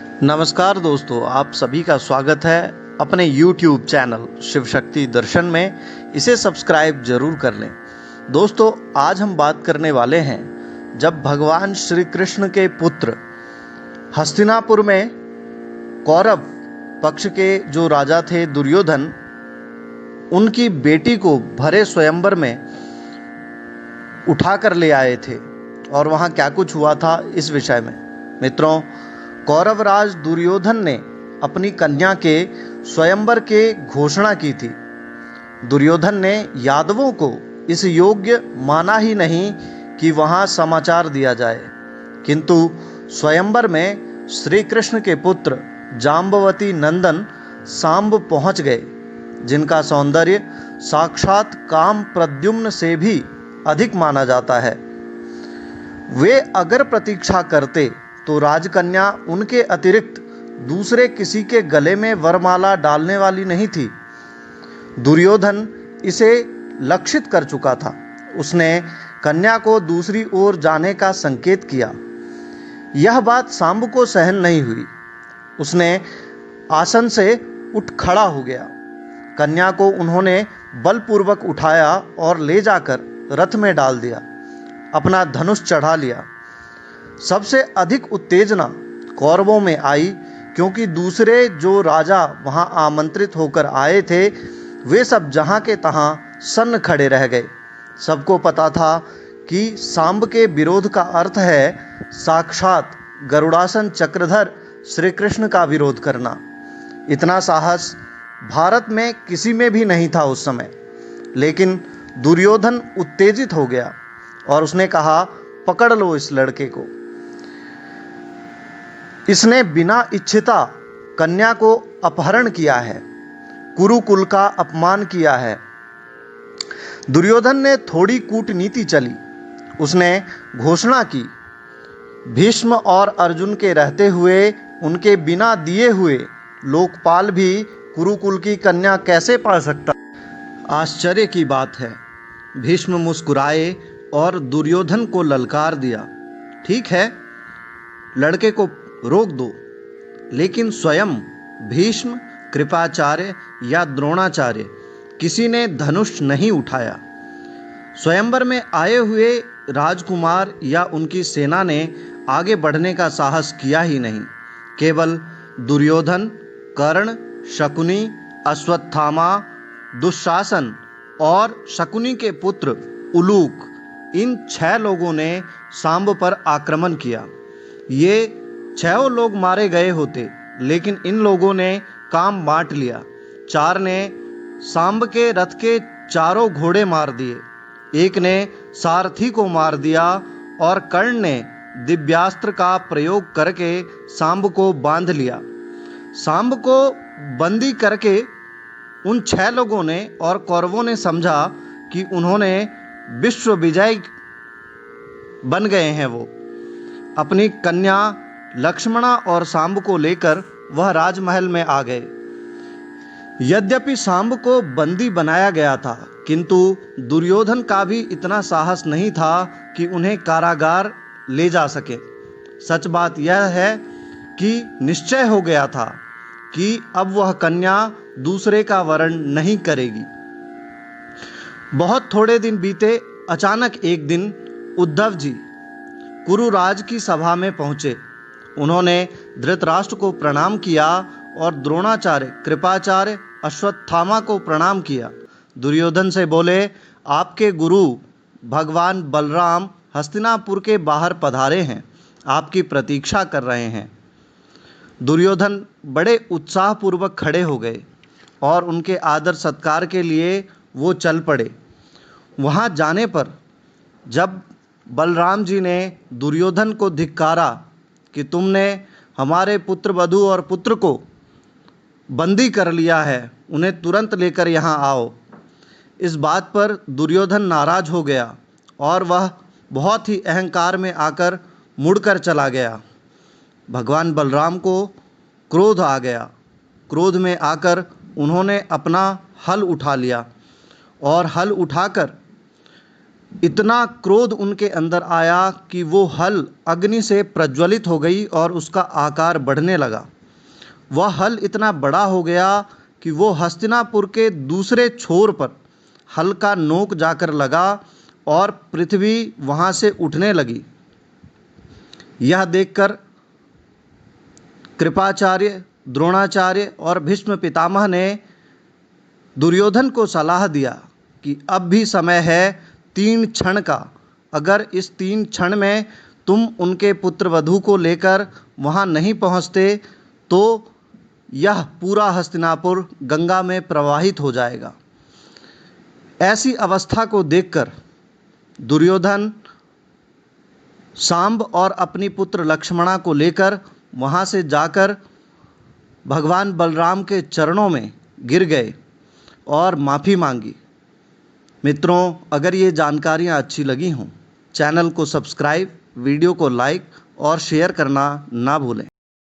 नमस्कार दोस्तों, आप सभी का स्वागत है अपने YouTube चैनल शिव शक्ति दर्शन में। इसे सब्सक्राइब जरूर कर लें। दोस्तों, आज हम बात करने वाले हैं जब भगवान श्री कृष्ण के पुत्र हस्तिनापुर में कौरव पक्ष के जो राजा थे दुर्योधन, उनकी बेटी को भरे स्वयंवर में उठा कर ले आए थे और वहाँ क्या कुछ हुआ था इस विषय में। मित्रों, कौरवराज दुर्योधन ने अपनी कन्या के स्वयंवर के घोषणा की थी। दुर्योधन ने यादवों को इस योग्य माना ही नहीं कि वहां समाचार दिया जाए, किंतु स्वयंवर में श्री कृष्ण के पुत्र जाम्बवती नंदन सांब पहुंच गए, जिनका सौंदर्य साक्षात काम प्रद्युम्न से भी अधिक माना जाता है। वे अगर प्रतीक्षा करते तो राजकन्या उनके अतिरिक्त दूसरे किसी के गले में वरमाला डालने वाली नहीं थी। दुर्योधन इसे लक्षित कर चुका था। उसने कन्या को दूसरी ओर जाने का संकेत किया। यह बात सांब को सहन नहीं हुई। उसने आसन से उठ खड़ा हो गया। कन्या को उन्होंने बलपूर्वक उठाया और ले जाकर रथ में डाल दिया। अपना धनुष चढ़ा लिया। सबसे अधिक उत्तेजना कौरवों में आई, क्योंकि दूसरे जो राजा वहां आमंत्रित होकर आए थे, वे सब जहां के तहां सन्न खड़े रह गए। सबको पता था कि सांब के विरोध का अर्थ है साक्षात गरुड़ासन चक्रधर श्री कृष्ण का विरोध करना। इतना साहस भारत में किसी में भी नहीं था उस समय। लेकिन दुर्योधन उत्तेजित हो गया और उसने कहा, पकड़ लो इस लड़के को। इसने बिना इच्छिता कन्या को अपहरण किया है, कुरुकुल का अपमान किया है। दुर्योधन ने थोड़ी कूटनीति चली। उसने घोषणा की, भीष्म और अर्जुन के रहते हुए उनके बिना दिए हुए लोकपाल भी कुरुकुल की कन्या कैसे पा सकता। आश्चर्य की बात है। भीष्म मुस्कुराए और दुर्योधन को ललकार दिया, ठीक है, लड़के को रोक दो, लेकिन स्वयं भीष्म, कृपाचार्य या द्रोणाचार्य किसी ने धनुष नहीं उठाया। स्वयंवर में आए हुए राजकुमार या उनकी सेना ने आगे बढ़ने का साहस किया ही नहीं। केवल दुर्योधन, कर्ण, शकुनी, अश्वत्थामा, दुशासन और शकुनी के पुत्र उलूक, इन 6 लोगों ने सांब पर आक्रमण किया। ये 6 लोग मारे गए होते, लेकिन इन लोगों ने काम बांट लिया। 4 ने सांब के रथ के 4 घोड़े मार दिए, एक ने सारथी को मार दिया और कर्ण ने दिव्यास्त्र का प्रयोग करके सांब को बांध लिया। सांब को बंदी करके उन 6 लोगों ने और कौरवों ने समझा कि उन्होंने विश्व विजय बन गए हैं। वो अपनी कन्या लक्ष्मणा और सांब को लेकर वह राजमहल में आ गए। यद्यपि सांब को बंदी बनाया गया था, किंतु दुर्योधन का भी इतना साहस नहीं था कि उन्हें कारागार ले जा सके। सच बात यह है कि निश्चय हो गया था कि अब वह कन्या दूसरे का वरण नहीं करेगी। बहुत थोड़े दिन बीते। अचानक एक दिन उद्धव जी कुरुराज की सभा में पहुंचे। उन्होंने धृतराष्ट्र को प्रणाम किया और द्रोणाचार्य, कृपाचार्य, अश्वत्थामा को प्रणाम किया। दुर्योधन से बोले, आपके गुरु भगवान बलराम हस्तिनापुर के बाहर पधारे हैं, आपकी प्रतीक्षा कर रहे हैं। दुर्योधन बड़े उत्साहपूर्वक खड़े हो गए और उनके आदर सत्कार के लिए वो चल पड़े। वहाँ जाने पर जब बलराम जी ने दुर्योधन को धिक्कारा कि तुमने हमारे पुत्र वधू और पुत्र को बंदी कर लिया है, उन्हें तुरंत लेकर यहाँ आओ, इस बात पर दुर्योधन नाराज हो गया और वह बहुत ही अहंकार में आकर मुड़कर चला गया। भगवान बलराम को क्रोध आ गया। क्रोध में आकर उन्होंने अपना हल उठा लिया और हल उठाकर इतना क्रोध उनके अंदर आया कि वो हल अग्नि से प्रज्वलित हो गई और उसका आकार बढ़ने लगा। वह हल इतना बड़ा हो गया कि वो हस्तिनापुर के दूसरे छोर पर हल का नोक जाकर लगा और पृथ्वी वहाँ से उठने लगी। यह देखकर कृपाचार्य, द्रोणाचार्य और भीष्म पितामह ने दुर्योधन को सलाह दिया कि अब भी समय है 3 क्षण का। अगर इस 3 क्षण में तुम उनके पुत्र वधू को लेकर वहाँ नहीं पहुँचते तो यह पूरा हस्तिनापुर गंगा में प्रवाहित हो जाएगा। ऐसी अवस्था को देखकर दुर्योधन सांब और अपनी पुत्र लक्ष्मणा को लेकर वहाँ से जाकर भगवान बलराम के चरणों में गिर गए और माफ़ी मांगी। मित्रों, अगर ये जानकारियाँ अच्छी लगी हों, चैनल को सब्सक्राइब, वीडियो को लाइक और शेयर करना ना भूलें।